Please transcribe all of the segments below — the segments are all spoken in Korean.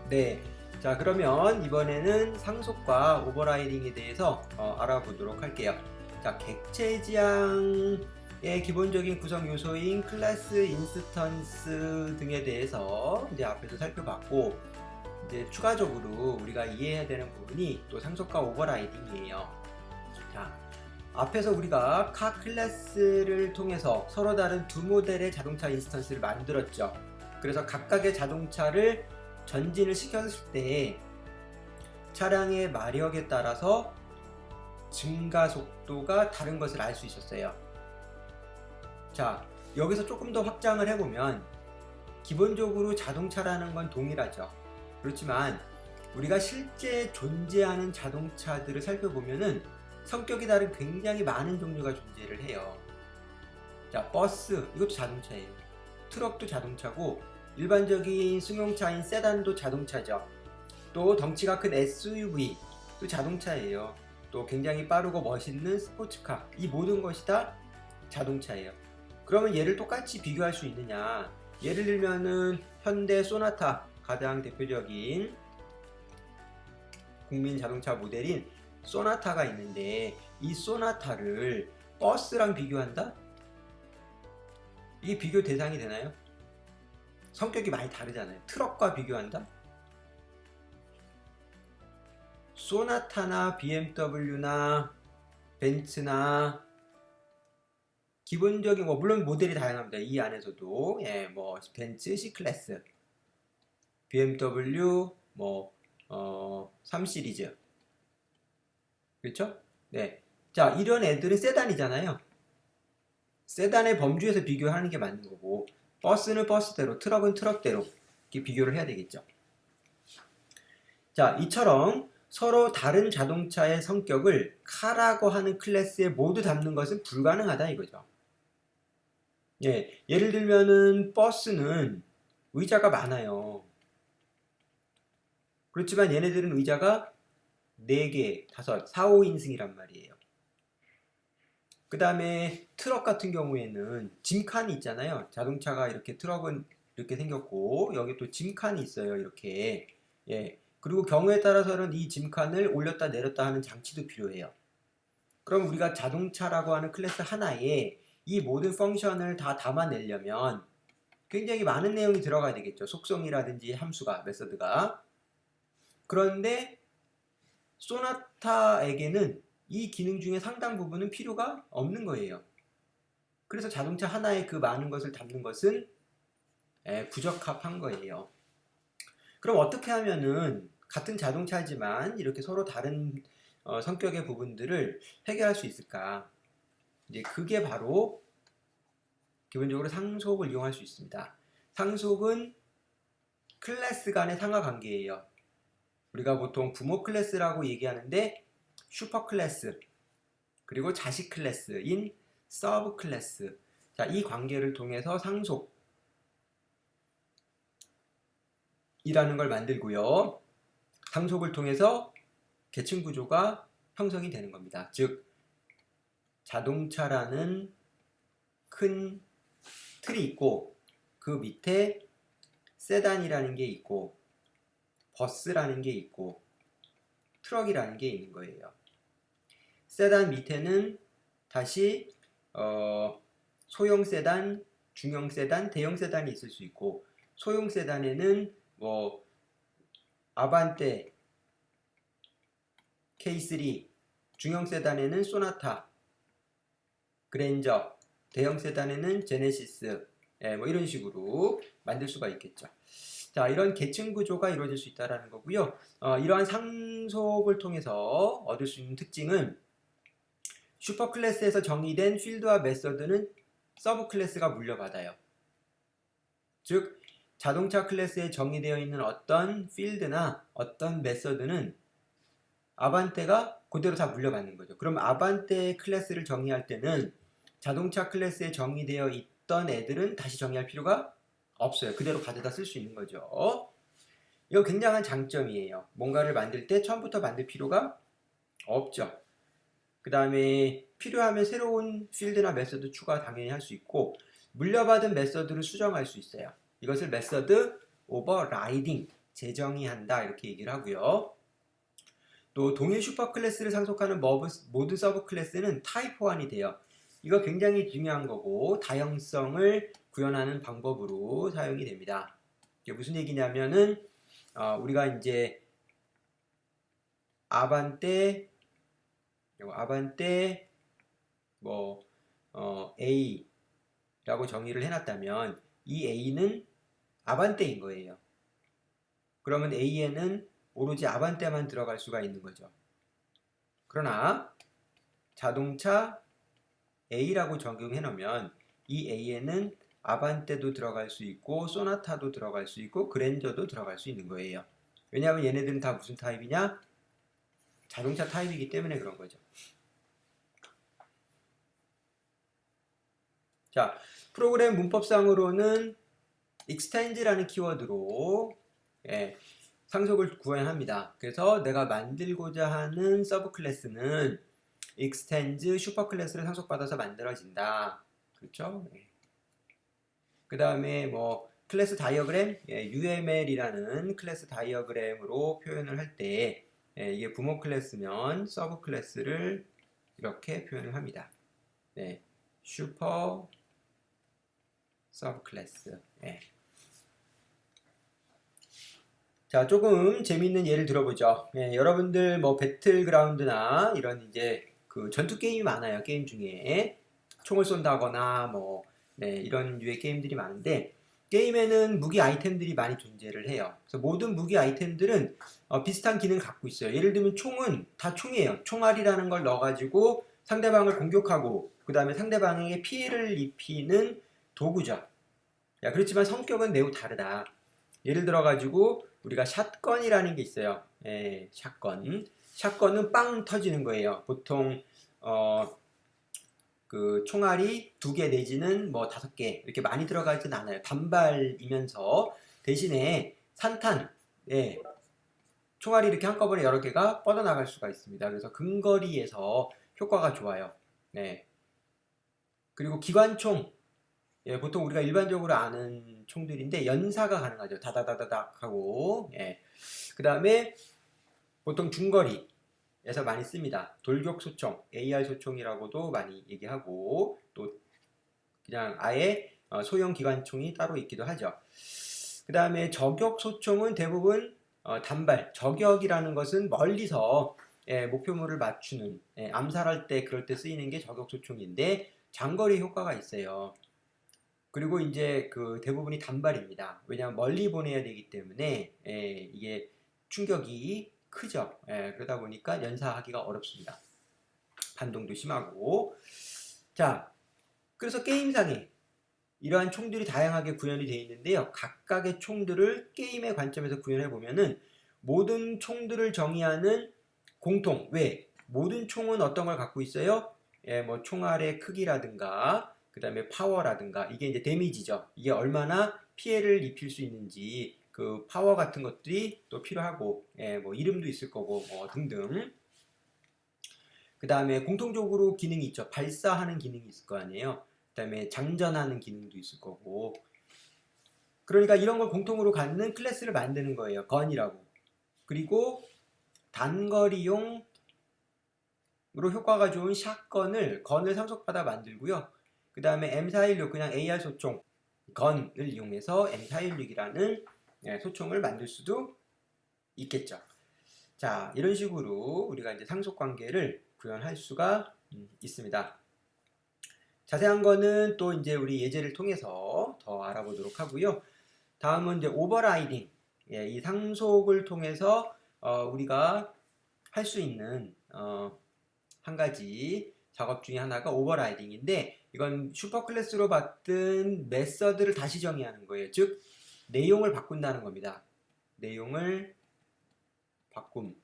네, 자 그러면 이번에는 상속과 오버라이딩에 대해서 알아보도록 할게요. 자, 객체 지향의 기본적인 구성 요소인 클래스, 인스턴스 등에 대해서 이제 앞에서 살펴봤고, 이제 추가적으로 우리가 이해해야 되는 부분이 또 상속과 오버라이딩이에요. 자, 앞에서 우리가 카 클래스를 통해서 서로 다른 두 모델의 자동차 인스턴스를 만들었죠. 그래서 각각의 자동차를 전진을 시켰을 때 차량의 마력에 따라서 증가 속도가 다른 것을 알 수 있었어요. 자, 여기서 조금 더 확장을 해보면 기본적으로 자동차라는 건 동일하죠. 그렇지만 우리가 실제 존재하는 자동차들을 살펴보면은 성격이 다른 굉장히 많은 종류가 존재를 해요. 자, 버스, 이것도 자동차예요. 트럭도 자동차고, 일반적인 승용차인 세단도 자동차죠. 또 덩치가 큰 SUV, 또 자동차예요. 또 굉장히 빠르고 멋있는 스포츠카, 이 모든 것이 다 자동차예요. 그러면 얘를 똑같이 비교할 수 있느냐? 예를 들면은 현대 소나타, 가장 대표적인 국민 자동차 모델인 소나타가 있는데, 이 소나타를 버스랑 비교한다? 이게 비교 대상이 되나요? 성격이 많이 다르잖아요. 트럭과 비교한다? 소나타나 BMW나 벤츠나 기본적인 물론 모델이 다양합니다. 이 안에서도 벤츠 C클래스, BMW 3 시리즈, 그렇죠? 네. 자, 이런 애들은 세단이잖아요. 세단의 범주에서 비교하는 게 맞는 거고, 버스는 버스대로, 트럭은 트럭대로 이렇게 비교를 해야 되겠죠. 자, 이처럼 서로 다른 자동차의 성격을 카라고 하는 클래스에 모두 담는 것은 불가능하다 이거죠. 예, 예를 들면은 버스는 의자가 많아요. 그렇지만 얘네들은 의자가 4개, 5, 4, 5인승이란 말이에요. 그 다음에 트럭 같은 경우에는 짐칸이 있잖아요. 자동차가 이렇게 트럭은 이렇게 생겼고, 여기 또 짐칸이 있어요. 이렇게. 예. 그리고 경우에 따라서는 이 짐칸을 올렸다 내렸다 하는 장치도 필요해요. 그럼 우리가 자동차라고 하는 클래스 하나에 이 모든 펑션을 다 담아내려면 굉장히 많은 내용이 들어가야 되겠죠. 속성이라든지 함수가, 메서드가. 그런데 소나타에게는 이 기능 중에 상당 부분은 필요가 없는 거예요. 그래서 자동차 하나에 그 많은 것을 담는 것은 부적합한 거예요. 그럼 어떻게 하면은 같은 자동차지만 이렇게 서로 다른 성격의 부분들을 해결할 수 있을까? 이제 그게 바로 기본적으로 상속을 이용할 수 있습니다. 상속은 클래스 간의 상하 관계예요. 우리가 보통 부모 클래스라고 얘기하는데 슈퍼 클래스, 그리고 자식 클래스인 서브 클래스. 자, 이 관계를 통해서 상속이라는 걸 만들고요. 상속을 통해서 계층 구조가 형성이 되는 겁니다. 즉, 자동차라는 큰 틀이 있고, 그 밑에 세단이라는 게 있고, 버스라는 게 있고, 트럭이라는 게 있는 거예요. 세단 밑에는 다시 소형 세단, 중형 세단, 대형 세단이 있을 수 있고, 소형 세단에는 아반떼, K3, 중형 세단에는 소나타, 그랜저, 대형 세단에는 제네시스, 이런 식으로 만들 수가 있겠죠. 자, 이런 계층 구조가 이루어질 수 있다는 거고요. 이러한 상속을 통해서 얻을 수 있는 특징은 슈퍼 클래스에서 정의된 필드와 메서드는 서브 클래스가 물려받아요. 즉, 자동차 클래스에 정의되어 있는 어떤 필드나 어떤 메서드는 아반떼가 그대로 다 물려받는 거죠. 그럼 아반떼 클래스를 정의할 때는 자동차 클래스에 정의되어 있던 애들은 다시 정의할 필요가 없어요. 그대로 가져다 쓸 수 있는 거죠. 이거 굉장한 장점이에요. 뭔가를 만들 때 처음부터 만들 필요가 없죠. 그 다음에 필요하면 새로운 필드나 메서드 추가 당연히 할 수 있고, 물려받은 메서드를 수정할 수 있어요. 이것을 메서드 오버라이딩 재정의 한다 이렇게 얘기를 하고요. 또 동일 슈퍼 클래스를 상속하는 모든 서브 클래스는 타입 호환이 돼요. 이거 굉장히 중요한 거고 다형성을 구현하는 방법으로 사용이 됩니다. 이게 무슨 얘기냐면은 우리가 이제 아반떼 뭐 A라고 정의를 해놨다면 이 A는 아반떼인 거예요. 그러면 A에는 오로지 아반떼만 들어갈 수가 있는 거죠. 그러나 자동차 A라고 적용해 놓으면 이 A에는 아반떼도 들어갈 수 있고 소나타도 들어갈 수 있고 그랜저도 들어갈 수 있는 거예요. 왜냐하면 얘네들은 다 무슨 타입이냐? 자동차 타입이기 때문에 그런 거죠. 자, 프로그램 문법상으로는 extend라는 키워드로 상속을 구현합니다. 그래서 내가 만들고자 하는 서브 클래스는 extend 슈퍼 클래스를 상속받아서 만들어진다. 그렇죠? 그 다음에 뭐 클래스 다이어그램, UML이라는 클래스 다이어그램으로 표현을 할 때 이게 부모 클래스면 서브 클래스를 이렇게 표현을 합니다. 슈퍼 서브 클래스. 자, 조금 재밌는 예를 들어보죠. 여러분들 뭐 배틀그라운드나 이런 이제 그 전투 게임이 많아요. 게임 중에 총을 쏜다거나 뭐 이런 류의 게임들이 많은데 게임에는 무기 아이템들이 많이 존재를 해요. 그래서 모든 무기 아이템들은 비슷한 기능을 갖고 있어요. 예를 들면 총은 다 총이에요. 총알이라는 걸 넣어가지고 상대방을 공격하고 그 다음에 상대방에게 피해를 입히는 도구죠. 그렇지만 성격은 매우 다르다. 예를 들어가지고 우리가 샷건이라는 게 있어요. 샷건은 빵 터지는 거예요. 보통 그 총알이 2개 내지는 뭐 5개 이렇게 많이 들어가지는 않아요. 단발이면서 대신에 산탄, 총알이 이렇게 한꺼번에 여러 개가 뻗어나갈 수가 있습니다. 그래서 근거리에서 효과가 좋아요. 그리고 기관총, 보통 우리가 일반적으로 아는 총들인데 연사가 가능하죠. 다다다다닥 하고. 그 다음에 보통 중거리에서 많이 씁니다. 돌격 소총, AR 소총이라고도 많이 얘기하고 또 그냥 아예 소형 기관총이 따로 있기도 하죠. 그 다음에 저격 소총은 대부분 단발, 저격이라는 것은 멀리서 목표물을 맞추는, 암살할 때 그럴 때 쓰이는 게 저격 소총인데 장거리 효과가 있어요. 그리고 이제 그 대부분이 단발입니다. 왜냐하면 멀리 보내야 되기 때문에 이게 충격이 크죠. 그러다 보니까 연사하기가 어렵습니다. 반동도 심하고. 자, 그래서 게임상에 이러한 총들이 다양하게 구현이 되어 있는데요. 각각의 총들을 게임의 관점에서 구현해 보면은 모든 총들을 정의하는 공통. 왜? 모든 총은 어떤 걸 갖고 있어요? 뭐 총알의 크기라든가 그 다음에 파워라든가 이게 이제 데미지죠. 이게 얼마나 피해를 입힐 수 있는지 그 파워 같은 것들이 또 필요하고 뭐 이름도 있을 거고 뭐 등등. 그 다음에 공통적으로 기능이 있죠. 발사하는 기능이 있을 거 아니에요. 그 다음에 장전하는 기능도 있을 거고. 그러니까 이런 걸 공통으로 갖는 클래스를 만드는 거예요. 건이라고. 그리고 단거리용으로 효과가 좋은 샷건을 건을 상속받아 만들고요. 그 다음에 M416 그냥 AR 소총 건을 이용해서 M416이라는 소총을 만들 수도 있겠죠. 자, 이런 식으로 우리가 이제 상속 관계를 구현할 수가 있습니다. 자세한 거는 또 이제 우리 예제를 통해서 더 알아보도록 하고요. 다음은 이제 오버라이딩. 이 상속을 통해서 우리가 할 수 있는 한 가지 작업 중에 하나가 오버라이딩인데 이건 슈퍼클래스로 받은 메서드를 다시 정의하는 거예요. 즉 내용을 바꾼다는 겁니다. 내용을 바꿈.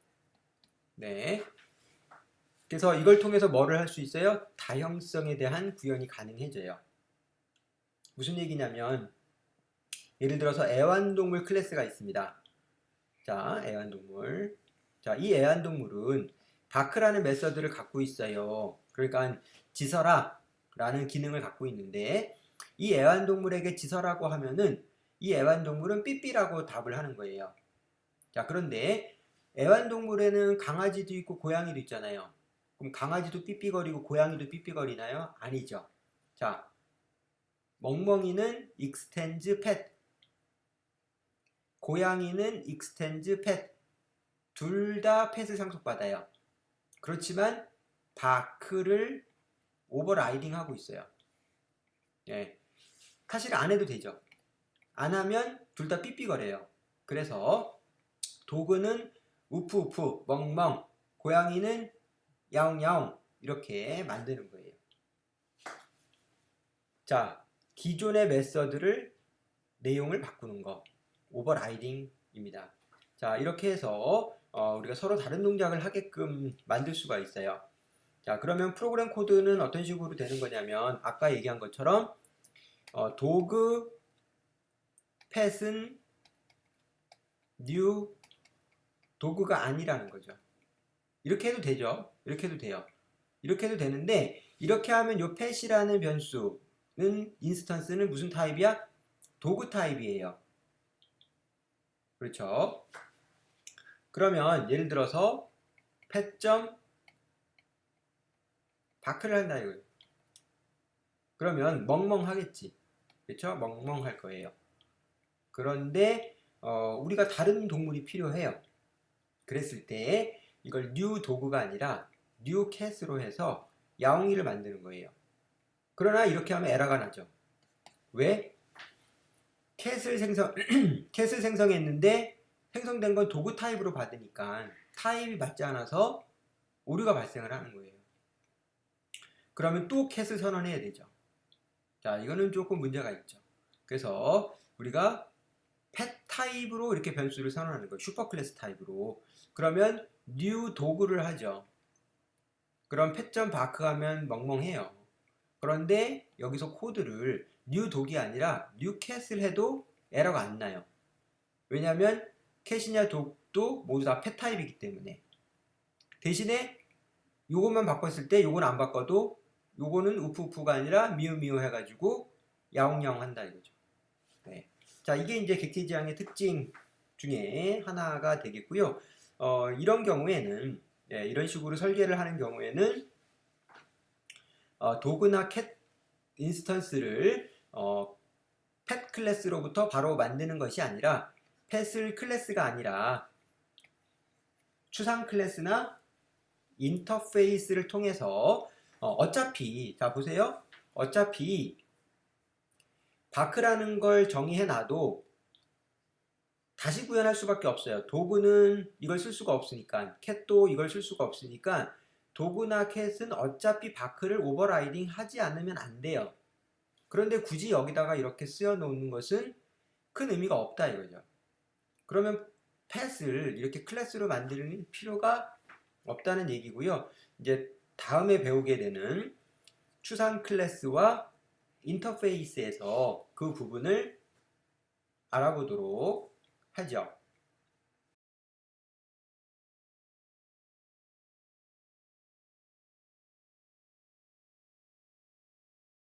그래서 이걸 통해서 뭐를 할 수 있어요? 다형성에 대한 구현이 가능해져요. 무슨 얘기냐면 예를 들어서 애완동물 클래스가 있습니다. 자, 애완동물. 자, 이 애완동물은 바크라는 메서드를 갖고 있어요. 그러니까 지서라 라는 기능을 갖고 있는데 이 애완동물에게 지서라고 하면은 이 애완동물은 삐삐라고 답을 하는 거예요. 자, 그런데 애완동물에는 강아지도 있고 고양이도 있잖아요. 그럼 강아지도 삐삐거리고 고양이도 삐삐거리나요? 아니죠. 자, 멍멍이는 익스텐즈 펫, 고양이는 익스텐즈 펫, 둘 다 펫을 상속받아요. 그렇지만 바크를 오버라이딩 하고 있어요. 예. 사실 안 해도 되죠. 안 하면 둘 다 삐삐거려요. 그래서 도그는 우프우프, 멍멍, 고양이는 야옹야옹 이렇게 만드는 거예요. 자, 기존의 메서드를 내용을 바꾸는 거, 오버라이딩입니다. 자, 이렇게 해서 우리가 서로 다른 동작을 하게끔 만들 수가 있어요. 자, 그러면 프로그램 코드는 어떤 식으로 되는 거냐면 아까 얘기한 것처럼 도그 펫은 new 도그가 아니라는 거죠. 이렇게 해도 되죠. 이렇게 해도 돼요. 이렇게 해도 되는데 이렇게 하면 요 펫이라는 변수는 인스턴스는 무슨 타입이야? 도그 타입이에요. 그렇죠? 그러면 예를 들어서 pet.바크를 한다 이거예요. 그러면 멍멍 하겠지. 그렇죠? 멍멍 할 거예요. 그런데 우리가 다른 동물이 필요해요. 그랬을 때 이걸 new 도그가 아니라 new cat으로 해서 야옹이를 만드는 거예요. 그러나 이렇게 하면 에러가 나죠. 왜? 캣을 생성했는데 생성된 건 도구 타입으로 받으니까 타입이 맞지 않아서 오류가 발생을 하는 거예요. 그러면 또 캣을 선언해야 되죠. 자, 이거는 조금 문제가 있죠. 그래서 우리가 펫 타입으로 이렇게 변수를 선언하는 거예요. 슈퍼 클래스 타입으로. 그러면 new 도구를 하죠. 그럼 pet.bark 하면 멍멍해요. 그런데 여기서 코드를 new 독이 아니라 new cat을 해도 에러가 안 나요. 왜냐하면 cat이냐 독도 모두 다 펫 타입이기 때문에. 대신에 요것만 바꿨을 때 요건 안 바꿔도 요거는 우프우프가 아니라 미우미우 해가지고 야옹야옹 한다 이거죠. 네. 자, 이게 이제 객체지향의 특징 중에 하나가 되겠고요. 이런 경우에는 이런 식으로 설계를 하는 경우에는 도그나 캣 인스턴스를 펫 클래스로부터 바로 만드는 것이 아니라 펫을 클래스가 아니라 추상 클래스나 인터페이스를 통해서 어차피 자 보세요. 어차피 바크라는 걸 정의해 놔도 다시 구현할 수밖에 없어요. 도구는 이걸 쓸 수가 없으니까 캣도 이걸 쓸 수가 없으니까 도구나 캣은 어차피 바크를 오버라이딩 하지 않으면 안 돼요. 그런데 굳이 여기다가 이렇게 쓰여 놓는 것은 큰 의미가 없다 이거죠. 그러면 펫을 이렇게 클래스로 만드는 필요가 없다는 얘기고요. 이제 다음에 배우게 되는 추상 클래스와 인터페이스에서 그 부분을 알아보도록 하죠.